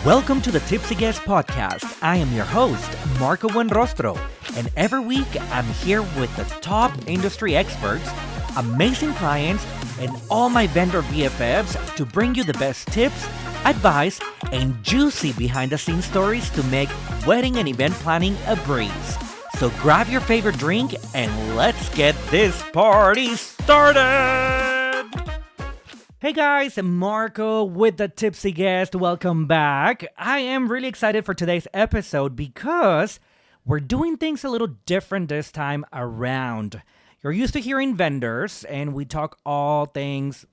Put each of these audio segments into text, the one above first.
Welcome to the Tipsy Guest Podcast. I am your host, Marco Buenrostro, and every week I'm here with the top industry experts, amazing clients, and all my vendor BFFs to bring you the best tips, advice, and juicy behind-the-scenes stories to make wedding and event planning a breeze. So grab your favorite drink and let's get this party started! Hey guys, Marco with the Tipsy Guest. Welcome back. I am really excited for today's episode because we're doing things a little different this time around. You're used to hearing vendors and we talk all things,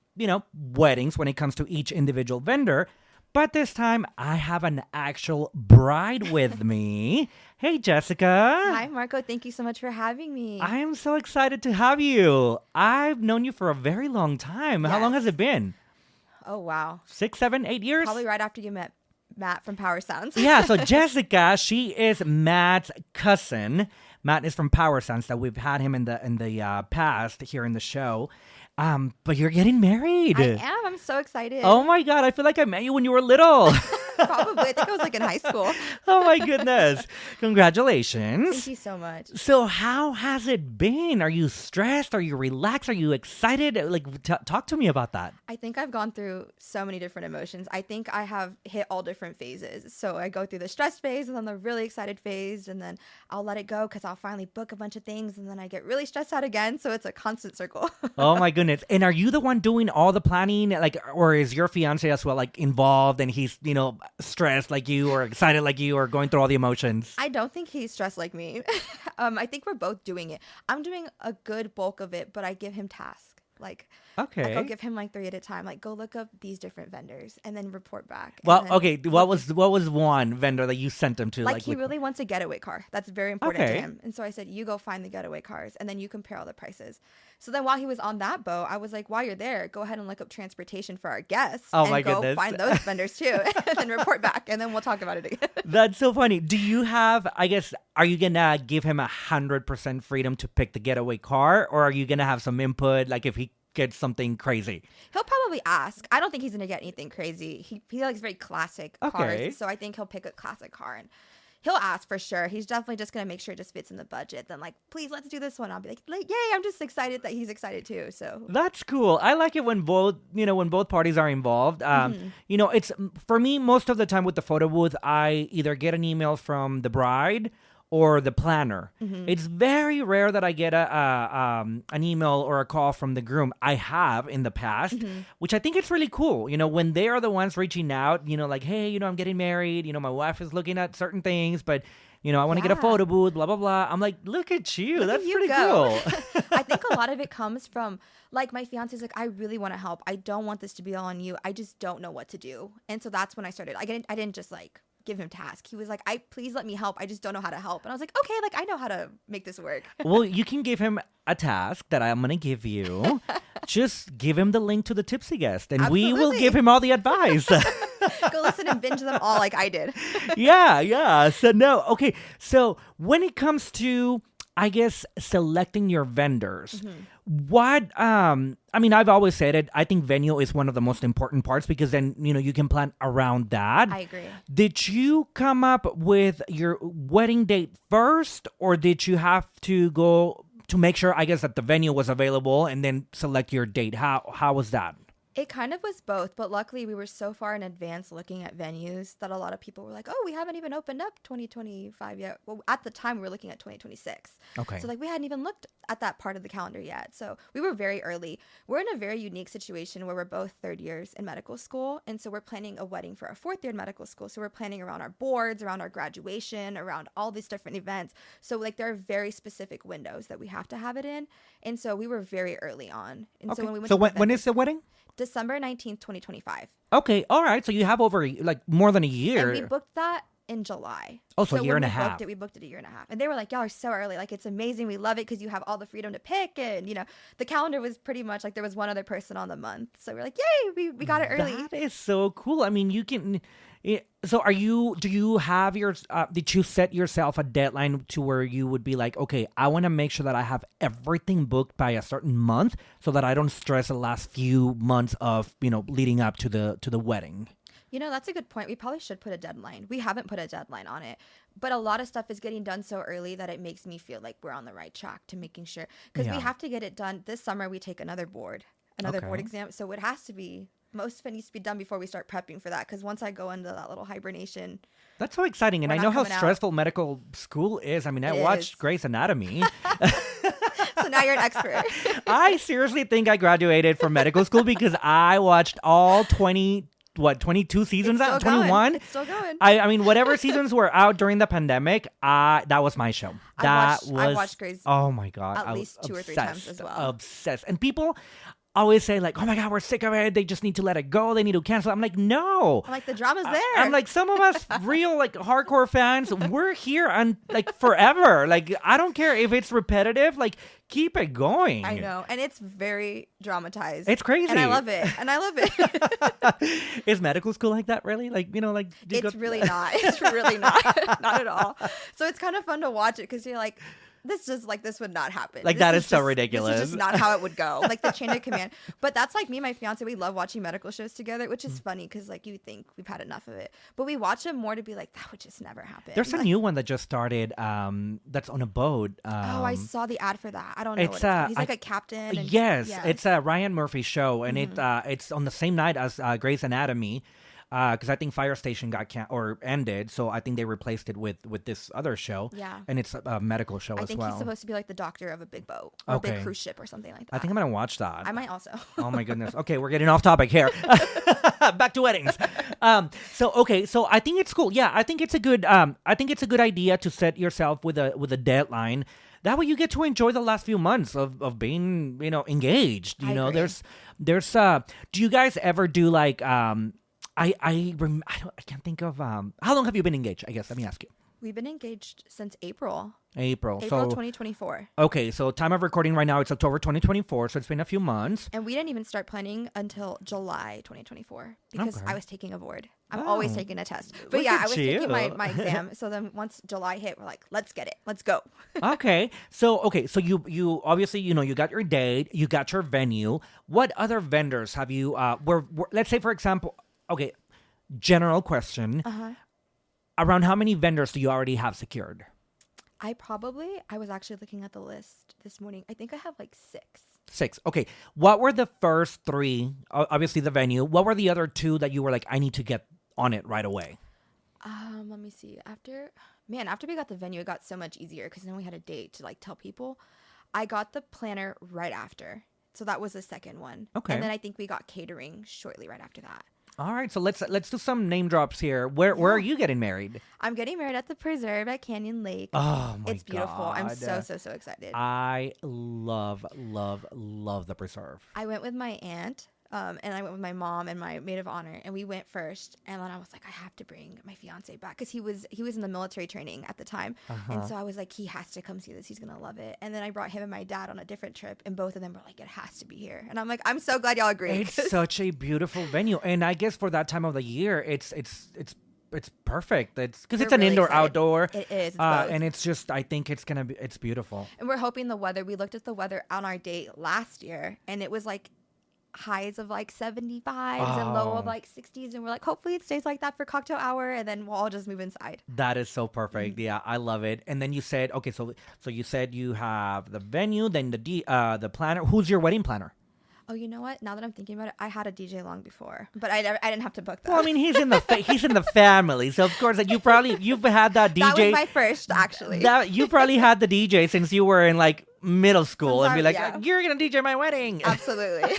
weddings when it comes to each individual vendor. But this time I have an actual bride with me. Hey, Jessica. Hi, Marco. Thank you so much for having me. I am so excited to have you. I've known you for a very long time. Yes. How long has it been? Oh, wow. 6, 7, 8 years? Probably right after you met Matt from Power Sounds. Yeah, so Jessica, she is Matt's cousin. Matt is from Power Sounds that we've had him in the past here in the show. But you're getting married. I am. I'm so excited. Oh my God, I feel like I met you when you were little. Probably. I think I was in high school. Oh my goodness. Congratulations. Thank you so much. So how has it been? Are you stressed? Are you relaxed? Are you excited? Talk to me about that. I think I've gone through so many different emotions. I think I have hit all different phases. So I go through the stress phase and then the really excited phase, and then I'll let it go because I'll finally book a bunch of things, and then I get really stressed out again. So it's a constant circle. Oh my goodness. And are you the one doing all the planning? Or is your fiance as well, involved and he's, stressed like you or excited like you or going through all the emotions? I don't think he's stressed like me. I think we're both doing it. I'm doing a good bulk of it, but I give him tasks. Okay. I'll give him 3 at a time. Go look up these different vendors and then report back. Well, okay. What was one vendor that you sent him to? He really wants a getaway car. That's very important Okay. to him. And so I said, you go find the getaway cars and then you compare all the prices. So then while he was on that boat, I was like, while you're there, go ahead and look up transportation for our guests. Oh and my go goodness. find those vendors too and then report back and then we'll talk about it again. That's so funny. Do you have, are you going to give him 100% freedom to pick the getaway car, or are you going to have some input, if he gets something crazy? He'll probably ask. I don't think he's going to get anything crazy. He likes very classic Okay. cars. So I think he'll pick a classic car and he'll ask for sure. He's definitely just going to make sure it just fits in the budget. Then please, let's do this one. I'll be like, yay, I'm just excited that he's excited too. So That's cool. I like it when both parties are involved. It's, for me, most of the time with the photo booth, I either get an email from the bride or the planner. Mm-hmm. It's very rare that I get an email or a call from the groom. I have in the past, which I think it's really cool. When they are the ones reaching out, hey, I'm getting married. My wife is looking at certain things, but I want to get a photo booth, blah, blah, blah. I'm like, look at you. Look That's at you pretty go. cool. I think a lot of it comes from, my fiance's I really want to help. I don't want this to be all on you. I just don't know what to do. And so that's when I started. I didn't just give him task. He was like, please let me help. I just don't know how to help. And I was like, okay, I know how to make this work. Well, you can give him a task that I'm going to give you. Just give him the link to the Tipsy Guest and we will give him all the advice. Go listen and binge them all like I did. Yeah. So when it comes to, selecting your vendors, what, I've always said it, I think venue is one of the most important parts because then, you can plan around that. I agree. Did you come up with your wedding date first, or did you have to go to make sure, that the venue was available and then select your date? How was that? It kind of was both, but luckily we were so far in advance looking at venues that a lot of people were like, oh, we haven't even opened up 2025 yet. Well, at the time we were looking at 2026. Okay. So we hadn't even looked at that part of the calendar yet. So we were very early. We're in a very unique situation where we're both third years in medical school. And so we're planning a wedding for our fourth year in medical school. So we're planning around our boards, around our graduation, around all these different events. So there are very specific windows that we have to have it in. And so we were very early on. And Okay. so when we went So to when is the wedding? December 19th, 2025. Okay, all right. So you have over more than a year. And we booked that in July. Oh, so a year and a half. We booked it a year and a half. And they were like, y'all are so early. It's amazing. We love it because you have all the freedom to pick. And, the calendar was pretty much there was one other person on the month. So we're like, yay, we got it early. That is so cool. You can... So do you have did you set yourself a deadline to where you would be like, okay, I want to make sure that I have everything booked by a certain month so that I don't stress the last few months of, leading up to the wedding? You know, that's a good point. We probably should put a deadline. We haven't put a deadline on it, but a lot of stuff is getting done so early that it makes me feel like we're on the right track to making sure, because we have to get it done this summer. We take another board exam, so it has to be, most of it needs to be done before we start prepping for that, because once I go into that little hibernation. That's so exciting. And I know how stressful medical school is. I mean, I watched Grey's Anatomy. So now you're an expert. I seriously think I graduated from medical school because I watched all 22 seasons? 21? It's still going. I mean, whatever seasons were out during the pandemic, that was my show. I watched Grey's. Oh my God. At least 2 or 3 times as well. Obsessed. And people always say like, oh my God, we're sick of it. They just need to let it go. They need to cancel. I'm like, no. I'm like, the drama's there. I'm like, some of us real like hardcore fans, we're here and like forever. Like, I don't care if it's repetitive. Like, keep it going. I know. And it's very dramatized. It's crazy. And I love it. Is medical school like that, really? Like, you know, like... It's really not. It's really not. Not at all. So it's kind of fun to watch it because you're like... This would not happen. Like, that is so ridiculous. This is just not how it would go. Like, the chain of command. But that's like me and my fiance. We love watching medical shows together, which is funny because, like, you think we've had enough of it. But we watch them more to be like, that would just never happen. There's a new one that just started that's on a boat. I saw the ad for that. I don't know what it's he's like a captain. Yes. It's a Ryan Murphy show, and it's on the same night as Grey's Anatomy. Because I think Fire Station got ended, so I think they replaced it with this other show. Yeah, and it's a medical show as well. I think he's supposed to be like the doctor of a big boat or a big cruise ship or something like that. I think I'm gonna watch that. I might also. Oh my goodness. Okay, we're getting off topic here. Back to weddings. So I think it's cool. Yeah, I think it's a good. I think it's a good idea to set yourself with a deadline. That way you get to enjoy the last few months of being, you know, engaged. You know, agree. there's do you guys ever do like I can't think of how long have you been engaged? I guess let me ask you. We've been engaged since April So 2024. Okay, so time of recording right now it's October 2024, so it's been a few months. And we didn't even start planning until July 2024 because I was taking a board. I'm always taking a test. But I was taking my exam. So then once July hit, we're like, let's get it. Let's go. So you obviously, you know, you got your date, you got your venue. What other vendors have you let's say, for example, okay, general question. Around how many vendors do you already have secured? I was actually looking at the list this morning. I think I have like 6. 6. Okay. What were the first 3? Obviously the venue. What were the other 2 that you were like, I need to get on it right away? Let me see. After we got the venue, it got so much easier because then we had a date to like tell people. I got the planner right after. So that was the second one. Okay. And then I think we got catering shortly right after that. All right, so let's do some name drops here. Where are you getting married? I'm getting married at the Preserve at Canyon Lake. Oh my It's beautiful. God. I'm so excited. I love the Preserve. I went with my aunt. And I went with my mom and my maid of honor, and we went first. And then I was like, I have to bring my fiance back because he was in the military training at the time, and so I was like, he has to come see this. He's gonna love it. And then I brought him and my dad on a different trip, and both of them were like, it has to be here. And I'm like, I'm so glad y'all agree. It's such a beautiful venue, and I guess for that time of the year, it's perfect. It's because it's an really indoor-outdoor. It is, and it's just, I think it's beautiful. And we're hoping the weather. We looked at the weather on our date last year, and it was like highs of like 75s and low of like 60s, and we're like, hopefully it stays like that for cocktail hour, and then we'll all just move inside. That is so perfect. Yeah, I love it. And then you said, okay, so you said you have the venue, then the planner. Who's your wedding planner? Oh, you know what? Now that I'm thinking about it, I had a DJ long before, but I didn't have to book that. Well, I mean, he's in the family, so of course, like you've had that DJ. That was my first, actually. You probably had the DJ since you were in like middle school, and be like, you're gonna DJ my wedding. Absolutely.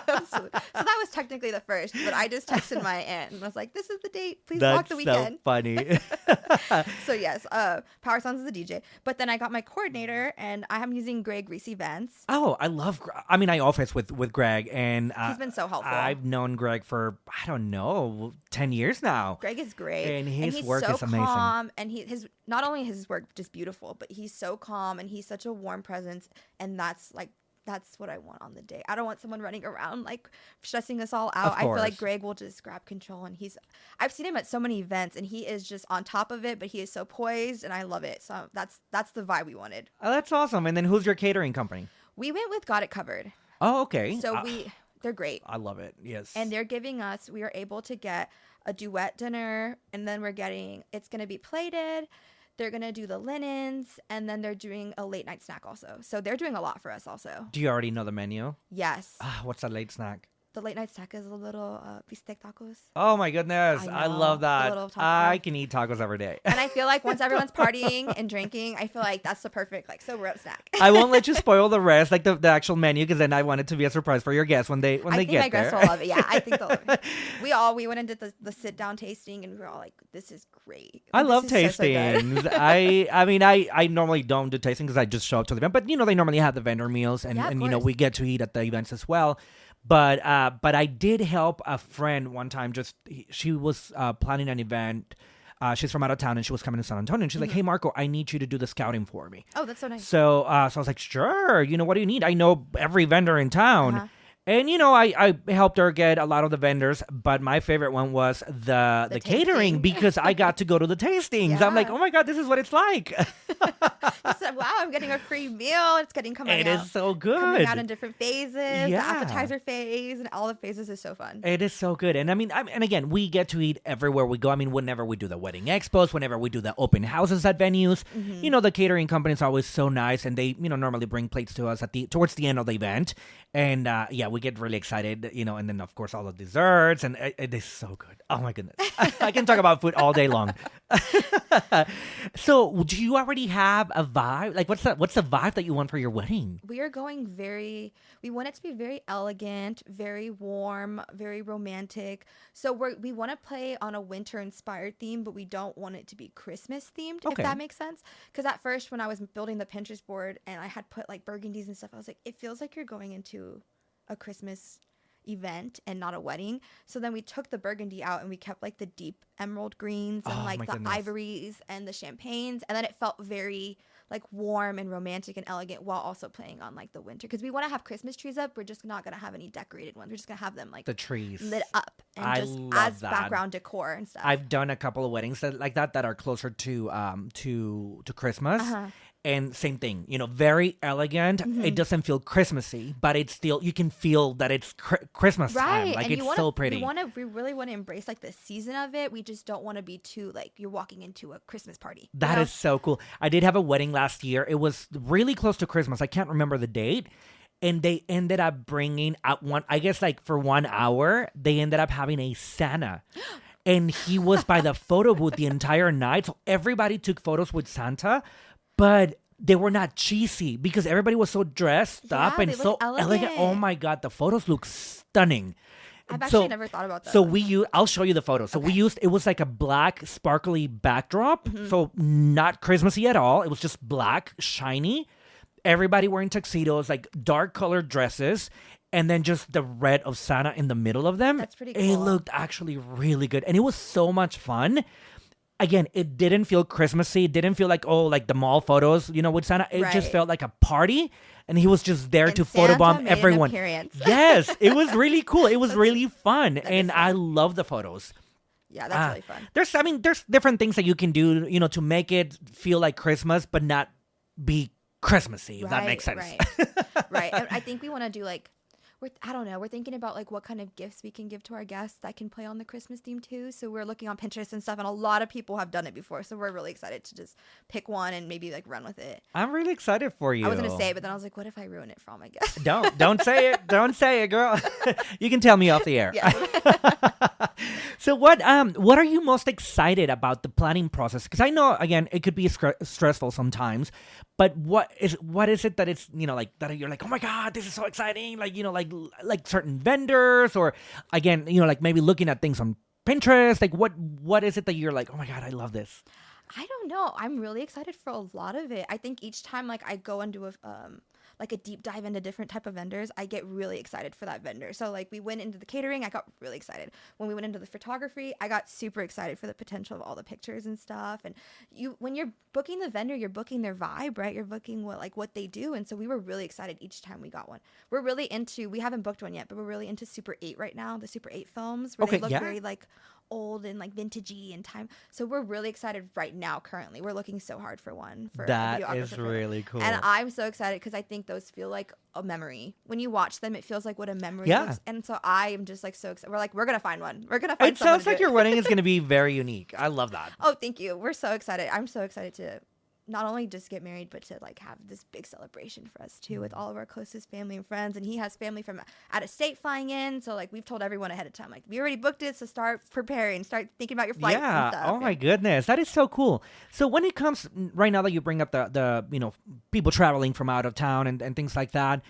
Absolutely. So that was technically the first, but I just texted my aunt and was like, this is the date, please block the weekend. That's so funny. So yes, Power Sounds is the DJ, but then I got my coordinator, and I am using Greg Reese Events. Oh, I love I office with Greg, and he's been so helpful. I've known Greg for, I don't know, 10 years now. Greg is great, and his work so is amazing. Calm, and his not only his work just beautiful, but he's so calm, and he's such a warm presence, and that's what I want on the day. I don't want someone running around like stressing us all out. I feel like Greg will just grab control, and I've seen him at so many events, and he is just on top of it, but he is so poised, and I love it. So that's the vibe we wanted. Oh, that's awesome. And then who's your catering company? We went with Got It Covered. Oh, okay. So they're great. I love it. Yes. And they're giving us, we are able to get a duet dinner, and then it's going to be plated. They're going to do the linens, and then they're doing a late night snack also. So they're doing a lot for us also. Do you already know the menu? Yes. What's that late snack? The late night snack is a little bistec tacos. Oh my goodness. I love that. I can eat tacos every day. And I feel like once everyone's partying and drinking, I feel like that's the perfect sober up snack. I won't let you spoil the rest, like the actual menu, because then I want it to be a surprise for your guests when they get there. I think my guests will love it. Yeah, I think they'll love it. We went and did the sit down tasting, and we were all like, "This is great." I love tastings. I normally don't do tasting because I just show up to the event, but they normally have the vendor meals, and we get to eat at the events as well. But I did help a friend one time. She was planning an event. She's from out of town and she was coming to San Antonio. And she's like, "Hey, Marco, I need you to do the scouting for me." Oh, that's so nice. So I was like, "Sure. What do you need? I know every vendor in town." Uh-huh. And, I helped her get a lot of the vendors, but my favorite one was the catering because I got to go to the tastings. Yeah. I'm like, oh, my God, this is what it's like. You said, wow, I'm getting a free meal. It's coming out. It is so good. Coming out in different phases. Yeah. The appetizer phase and all the phases is so fun. It is so good. And, and again, we get to eat everywhere we go. Whenever we do the wedding expos, whenever we do the open houses at venues, the catering company is always so nice. And they, normally bring plates to us towards the end of the event. And, we get really excited, and then, of course, all the desserts, and it is so good. Oh, my goodness. I can talk about food all day long. So, do you already have a vibe? Like, what's the vibe that you want for your wedding? We are going we want it to be very elegant, very warm, very romantic. So, we want to play on a winter-inspired theme, but we don't want it to be Christmas-themed, if that makes sense. Because at first, when I was building the Pinterest board, and I had put, burgundies and stuff, I was like, it feels like you're going into a Christmas event and not a wedding. So then we took the burgundy out and we kept the deep emerald greens and the ivories and the champagnes, and then it felt very warm and romantic and elegant while also playing on the winter, because we want to have Christmas trees up. We're just not gonna have any decorated ones. We're just gonna have them the trees lit up and just as background decor and stuff. I've done a couple of weddings that are closer to Christmas. Uh-huh. And same thing, very elegant. Mm-hmm. It doesn't feel Christmassy, but it's still, you can feel that it's Christmas time. And it's so pretty. We really want to embrace the season of it. We just don't want to be too you're walking into a Christmas party. That is so cool. I did have a wedding last year. It was really close to Christmas. I can't remember the date. And they ended up bringing out for 1 hour, they ended up having a Santa. And he was by the photo booth the entire night. So everybody took photos with Santa. But they were not cheesy because everybody was so dressed up and so elegant. Oh my God, the photos look stunning. I've actually never thought about that. So I'll show you the photos. So it was like a black sparkly backdrop. Mm-hmm. So not Christmassy at all. It was just black, shiny. Everybody wearing tuxedos, dark colored dresses. And then just the red of Santa in the middle of them. That's pretty cool. It looked actually really good. And it was so much fun. Again, it didn't feel Christmassy. It didn't feel like the mall photos, with Santa. It just felt like a party, and he was just there to photobomb everyone. Yes, it was really cool. It was really fun, and I love the photos. Yeah, that's really fun. There's different things that you can do, to make it feel like Christmas, but not be Christmassy. If that makes sense. Right. And I think we want to do we're thinking about what kind of gifts we can give to our guests that can play on the Christmas theme too. So we're looking on Pinterest and stuff, and a lot of people have done it before. So we're really excited to just pick one and maybe run with it. I'm really excited for you. I was gonna say it, but then I was like, what if I ruin it for all my guests? Don't say it. Don't say it, girl. You can tell me off the air. Yeah. So what are you most excited about the planning process? Because I know, again, it could be stressful sometimes, but what is it that it's that you're like, oh my God, this is so exciting, like certain vendors, or again, maybe looking at things on Pinterest, what is it that you're like, oh my God, I love this? I don't know. I'm really excited for a lot of it. I think each time I go into a deep dive into different type of vendors, I get really excited for that vendor. So we went into the catering, I got really excited. When we went into the photography, I got super excited for the potential of all the pictures and stuff. And when you're booking the vendor, you're booking their vibe, right? You're booking what they do. And so we were really excited each time we got one. We're really we haven't booked one yet, but we're really into Super 8 right now, the Super 8 films, where they look very old and like vintagey and time. So we're really excited right now. Currently, we're looking so hard for one. That is really cool. And I'm so excited because I think those feel like a memory. When you watch them, it feels like what a memory looks. And so I am just like so excited. We're gonna find one. We're gonna find. It sounds like your wedding is gonna be very unique. I love that. Oh, thank you. We're so excited. I'm so excited to not only just get married, but to like have this big celebration for us too, with all of our closest family and friends. And he has family from out of state flying in, so like we've told everyone ahead of time, like we already booked it, so start preparing, start thinking about your flights and stuff. Oh my goodness, that is so cool. So when it comes right now that you bring up the people traveling from out of town and things like that,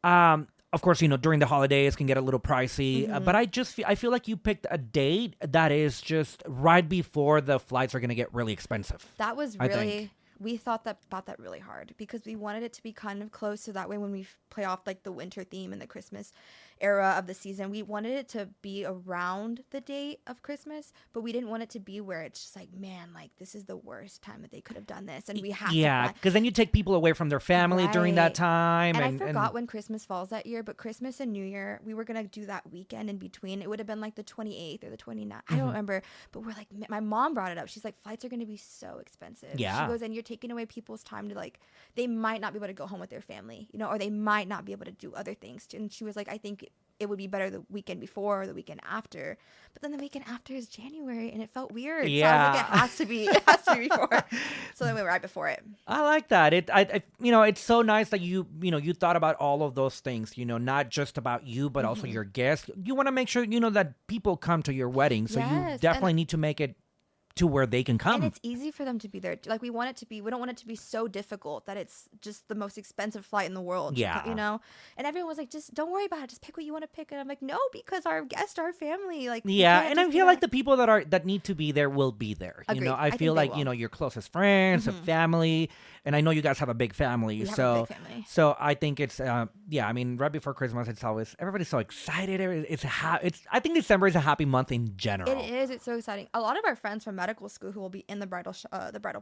of course, during the holidays can get a little pricey, but I feel like you picked a date that is just right before the flights are going to get really expensive. That was really, we thought about that really hard because we wanted it to be kind of close, so that way when we play off like the winter theme and the Christmas era of the season, we wanted it to be around the date of Christmas, but we didn't want it to be where it's just like, man, like this is the worst time that they could have done this, and we have to because then you take people away from their family during that time. And I forgot when Christmas falls that year, but Christmas and New Year, we were gonna do that weekend in between. It would have been like the 28th or the 29th. I don't remember, but we're like, my mom brought it up. She's like, flights are gonna be so expensive. She goes, and you're taking away people's time to like, they might not be able to go home with their family, or they might not be able to do other things. And she was like, I think it would be better the weekend before or the weekend after. But then the weekend after is January, and it felt weird. Yeah. So I was like, it has to be before. So then we were right before it. I like that. It's so nice that you thought about all of those things, not just about you, but also your guests. You want to make sure, that people come to your wedding. So you definitely need to make it to where they can come. And it's easy for them to be there. Like we don't want it to be so difficult that it's just the most expensive flight in the world. Yeah. And everyone was like, just don't worry about it. Just pick what you want to pick. And I'm like, no, because our guests are family. Like, yeah. And I feel like the people that need to be there will be there. Agreed. I feel like, your closest friends, family. And I know you guys have a big family. We have a big family. So I think it's, right before Christmas, it's always, everybody's so excited. I think December is a happy month in general. It is. It's so exciting. A lot of our friends from medical school who will be in the bridal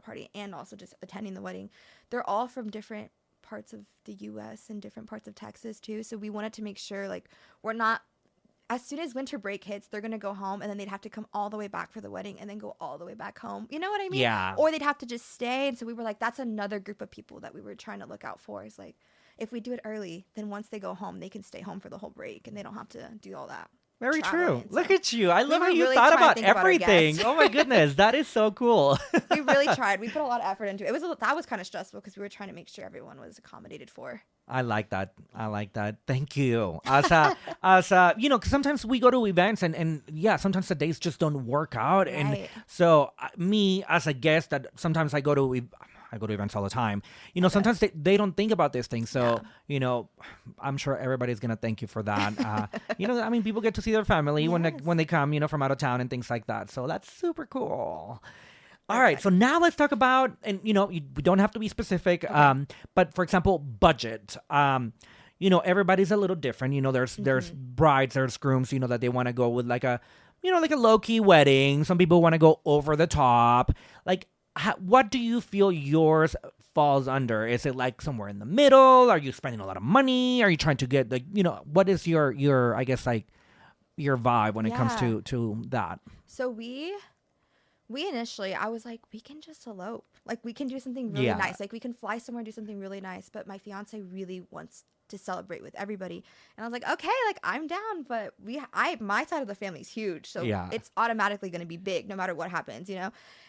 party and also just attending the wedding, they're all from different parts of the U.S. and different parts of Texas too. So we wanted to make sure like we're not, as soon as winter break hits, they're going to go home and then they'd have to come all the way back for the wedding and then go all the way back home. You know what I mean? Yeah. Or they'd have to just stay. And so we were like, that's another group of people that we were trying to look out for. Is like, if we do it early, then once they go home, they can stay home for the whole break and they don't have to do all that. Very true. Look at you. I love how you thought about everything. Oh my goodness. That is so cool. We really tried. We put a lot of effort into it. That was kind of stressful because we were trying to make sure everyone was accommodated for. I like that. Thank you. Because sometimes we go to events and sometimes the days just don't work out. Right. And so me as a guest that sometimes I go to events all the time. Sometimes they don't think about these things. So, I'm sure everybody's going to thank you for that. People get to see their family when they come, from out of town and things like that. So that's super cool. All right. So now let's talk about, and, we don't have to be specific, but for example, budget. Everybody's a little different. There's brides, there's grooms, that they want to go with like a low-key wedding. Some people want to go over the top. Like, what do you feel yours falls under? Is it like somewhere in the middle? Are you spending a lot of money? Are you trying to get what is your I guess like your vibe when it comes to that? So we initially, I was like, we can just elope. Like we can do something really nice. Like we can fly somewhere and do something really nice. But my fiance really wants to celebrate with everybody. And I was like, okay, like I'm down, but my side of the family is huge. So it's automatically going to be big no matter what happens,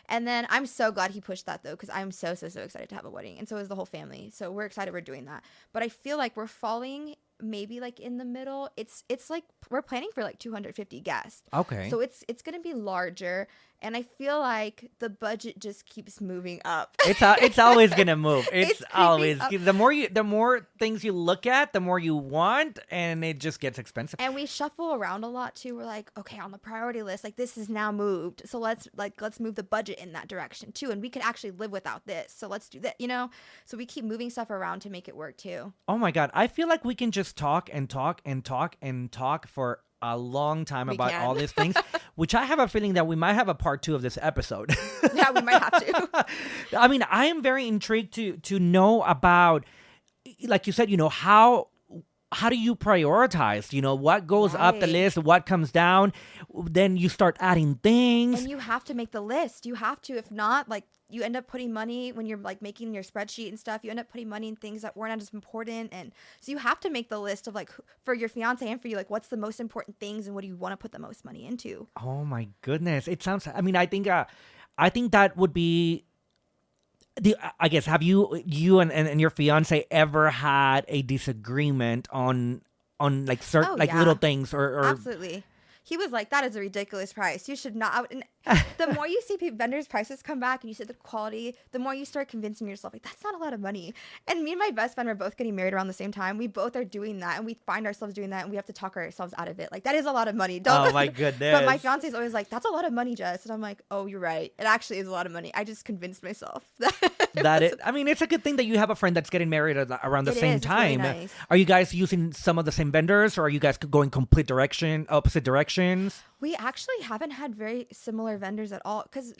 And then I'm so glad he pushed that though, because I'm so excited to have a wedding. And so is the whole family. So we're excited we're doing that. But I feel like we're falling maybe like in the middle. It's like we're planning for like 250 guests. Okay. So it's going to be larger. And I feel like the budget just keeps moving up. It's always gonna move. It's always up. The more things you look at, the more you want, and it just gets expensive. And we shuffle around a lot too. We're like, okay, on the priority list, like this is now moved, so let's move the budget in that direction too. And we can actually live without this, so let's do that. So we keep moving stuff around to make it work too. Oh my God, I feel like we can just talk and talk and talk and talk for a long time about all these things, which I have a feeling that we might have a part 2 of this episode. Yeah, we might have to. I am very intrigued to know about, like you said, how how do you prioritize? What goes up the Right. list, what comes down, then you start adding things. And you have to make the list. You have to. If not, like, you end up putting money when you're like making your spreadsheet and stuff. You end up putting money in things that weren't as important, and so you have to make the list of like for your fiance and for you, like what's the most important things and what do you want to put the most money into. Oh my goodness. It sounds, I mean, I think that would be I guess, have you and your fiance ever had a disagreement on like certain Oh, like yeah. little things or Absolutely. He was like, that is a ridiculous price. You should not. And the more you see vendors' prices come back and you see the quality, the more you start convincing yourself, like, that's not a lot of money. And me and my best friend were both getting married around the same time. We both are doing that, and we find ourselves doing that, and we have to talk ourselves out of it. Like, that is a lot of money. Oh my goodness. But my fiance is always like, that's a lot of money, Jess. And I'm like, oh, you're right. It actually is a lot of money. I just convinced myself that it, I mean, it's a good thing that you have a friend that's getting married around the It same is. It's really time. nice. Are you guys using some of the same vendors, or are you guys going opposite directions? We actually haven't had very similar vendors at all because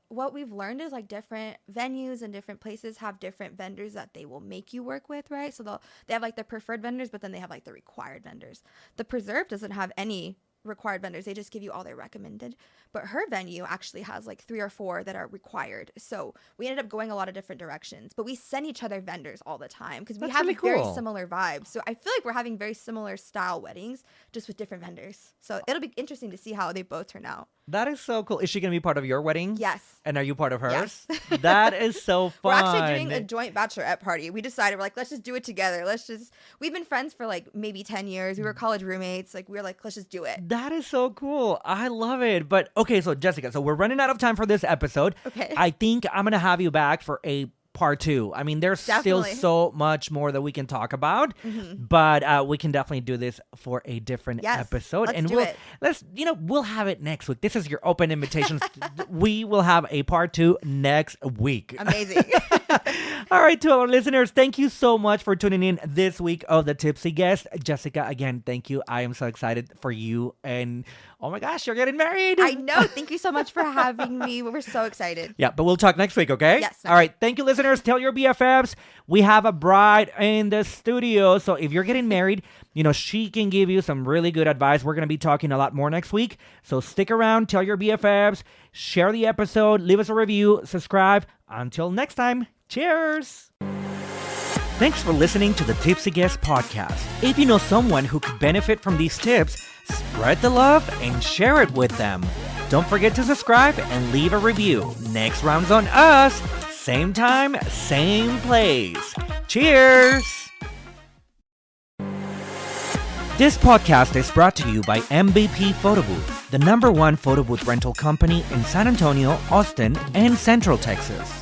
what we've learned is like different venues and different places have different vendors that they will make you work with, right? So they have like their preferred vendors, but then they have like the required vendors. The Preserve doesn't have any required vendors. They just give you all their recommended. But her venue actually has like 3 or 4 that are required. So we ended up going a lot of different directions. But we send each other vendors all the time because we That's have really very cool. similar vibes. So I feel like we're having very similar style weddings, just with different vendors. So it'll be interesting to see how they both turn out. That is so cool. Is she going to be part of your wedding? Yes. And are you part of hers? Yes. That is so fun. We're actually doing a joint bachelorette party. We decided, we're like, let's just do it together. We've been friends for like maybe 10 years. We were college roommates. Like, we were like, let's just do it. That is so cool. I love it. But okay, so Jessica, so we're running out of time for this episode. Okay. I think I'm going to have you back for a part 2. I mean, there's Definitely. still so much more that we can talk about, but we can definitely do this for a different Yes, episode. let's And do it. we'll have it next week. This is your open invitation. We will have a part 2 next week. Amazing. All right, to our listeners, thank you so much for tuning in this week of The Tipsy Guest. Jessica, again, thank you. I am so excited for you. And oh my gosh, you're getting married. I know. Thank you so much for having me. We're so excited. Yeah, but we'll talk next week, okay? Yes. All right. Thank you, listeners. Tell your BFFs. We have a bride in the studio. So if you're getting married, she can give you some really good advice. We're going to be talking a lot more next week. So stick around. Tell your BFFs. Share the episode. Leave us a review. Subscribe. Until next time. Cheers. Thanks for listening to the Tipsy Guest podcast. If you know someone who could benefit from these tips, spread the love and share it with them. Don't forget to subscribe and leave a review. Next round's on us. Same time, same place. Cheers! This podcast is brought to you by MVP Photo Booth, the #1 photo booth rental company in San Antonio, Austin, and Central Texas.